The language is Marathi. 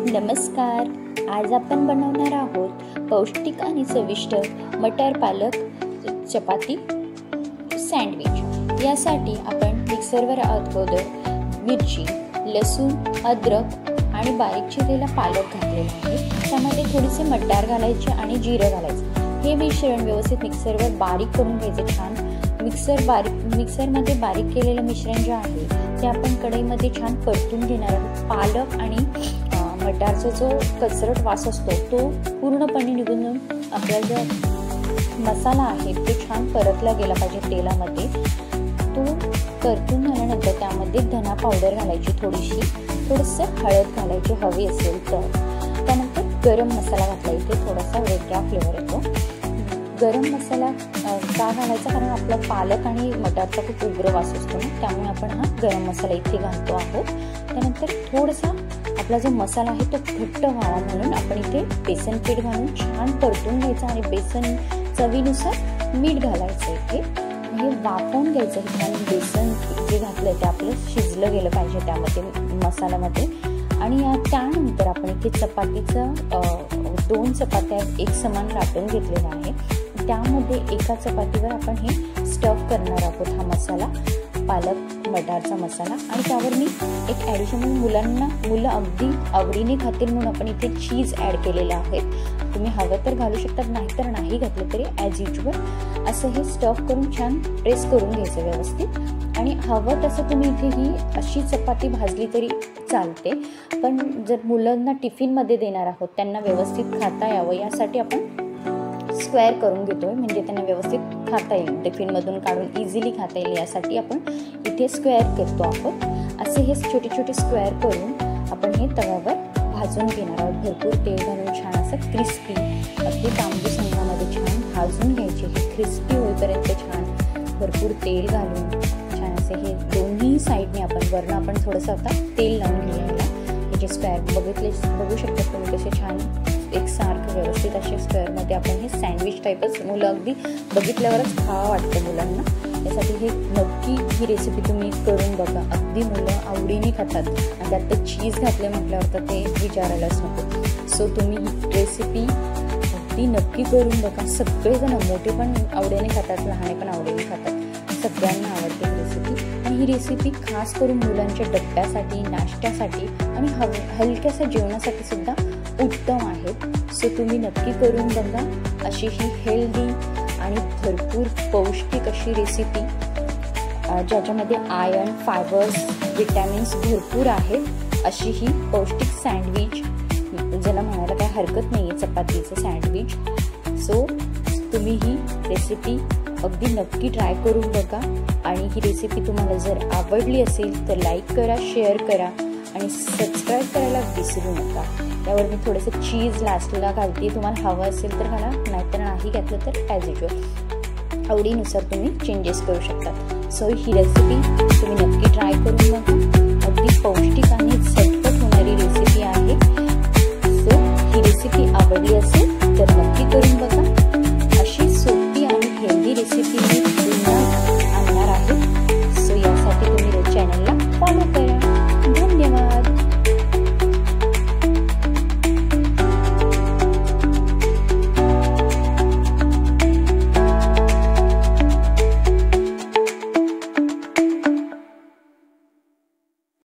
नमस्कार. आज आपण बनवणार आहोत पौष्टिक आणि चविष्ट मटर पालक चपाती सँडविच. यासाठी आपण मिक्सरवर अगोदर मिरची, लसूण, अद्रक आणि बारीक चिरलेला पालक घातलेला आहे. त्यामध्ये थोडेसे मटार घालायचे आणि जिरं घालायचं. हे मिश्रण व्यवस्थित मिक्सरवर बारीक करून घ्यायचे. छान मिक्सरमध्ये बारीक केलेलं मिश्रण जे आहे ते आपण कढईमध्ये छान परतून घेणार आहोत. पालक आणि मटारचा जो कचरट वास असतो तो पूर्णपणे निघून आपला जो मसाला आहे तो छान परतला गेला पाहिजे तेलामध्ये. तो परतून झाल्यानंतर त्यामध्ये धना पावडर घालायची, थोडंसं हळद घालायची हवी असेल तर. त्यानंतर गरम मसाला घातला. इथे थोडासा वेगळा फ्लेवर येतो. गरम मसाला का घालायचा? कारण आपला पालक आणि मटारचा खूप उग्र वास असतो ना, त्यामुळे आपण हा गरम मसाला इथे घालतो आहोत. त्यानंतर थोडासा आपला जो मसाला आहे तो घट्ट व्हावा म्हणून आपण इथे बेसन पीठ घालून छान परतून घ्यायचं आणि बेसन चवीनुसार मीठ घालायचं. इथे हे वाफवून घ्यायचं. हे छान बेसन जे घातलंय ते आपलं शिजलं गेलं पाहिजे त्यामध्ये मसाल्यामध्ये. आणि त्यानंतर आपण इथे चपातीचं 2 चपात्या एक समान लाटून घेतलेला आहे. त्यामध्ये एका चपातीवर आपण हे स्टफ करणार आहोत हा मसाला, पालक मटारचा मसाला. आणि त्यावर मी एक ॲडिशनल मुलं अगदी आवडीने खातील म्हणून आपण इथे चीज ॲड केलेलं आहे. तुम्ही हवं तर घालू शकतात, नाहीतर नाही घातलं तरी ॲज युज्युअल असं हे स्टफ करून छान प्रेस करून घ्यायचं व्यवस्थित. आणि हवं तसं तुम्ही इथे ही अशी चपाती भाजली तरी चालते, पण जर मुलांना टिफिनमध्ये देणार आहोत त्यांना व्यवस्थित खाता यावं यासाठी आपण स्क्वेअर करून घेतोय, म्हणजे त्यांना व्यवस्थित खाता येईल, टिफिनमधून काढून इझिली खाता येईल यासाठी आपण इथे स्क्वेअर करतो आहोत. असे हे छोटे छोटे स्क्वेअर करून आपण हे तव्यावर भाजून घेणार आहोत. भरपूर तेल घालून छान असं क्रिस्पी, अगदी तांबूस रंगामध्ये छान भाजून घ्यायचे. हे क्रिस्पी होईपर्यंत छान भरपूर तेल घालून छान असे हे दोन्ही साईडने वरनं आपण थोडंसं आता तेल लावून घेऊया. हे जे स्क्वेअर बघू शकता तुम्ही कसे छान एकसारखं व्यवस्थित अशा स्क्वेअरमध्ये आपण हे सँडविच टाईपच, मुलं अगदी बघितल्यावरच खावं वाटतं मुलांना. त्यासाठी हे नक्की ही रेसिपी तुम्ही करून बघा. अगदी मुलं आवडीने खातात आणि त्यात ते चीज घातले म्हटल्यावर तर ते विचारायलाच नको. सो तुम्ही ही रेसिपी अगदी नक्की करून बघा. सगळेजण, मोठे पण आवडीने खातात, लहाने पण आवडीने खातात, सगळ्यांना आवडते ही रेसिपी. आणि ही रेसिपी खास करून मुलांच्या डब्यासाठी, नाश्त्यासाठी आणि हलक्याशा जेवणासाठी सुद्धा उत्तम आहे. सो तुम्ही नक्की करून बघा. अशी ही हेल्दी आणि भरपूर पौष्टिक अशी रेसिपी ज्याच्यामध्ये आयर्न, फायबर्स, विटॅमिन्स भरपूर आहेत अशी ही पौष्टिक सँडविच, ज्याला म्हणायला काही हरकत नाही आहे, चपातीचं सँडविच. सो तुम्ही ही रेसिपी अगदी नक्की ट्राय करून बघा. आणि ही रेसिपी तुम्हाला जर आवडली असेल तर लाईक करा, शेअर करा आणि सबस्क्राईब करायला विसरू नका. त्यावर मी थोडंसं चीज लास्टला घालते. तुम्हाला हवं असेल तर घाला, नाहीतर नाही घातलं तर ॲज युज्युअल आवडीनुसार तुम्ही चेंजेस करू शकता. सो ही रेसिपी तुम्ही नक्की ट्राय करून बघा. अगदी पौष्टिक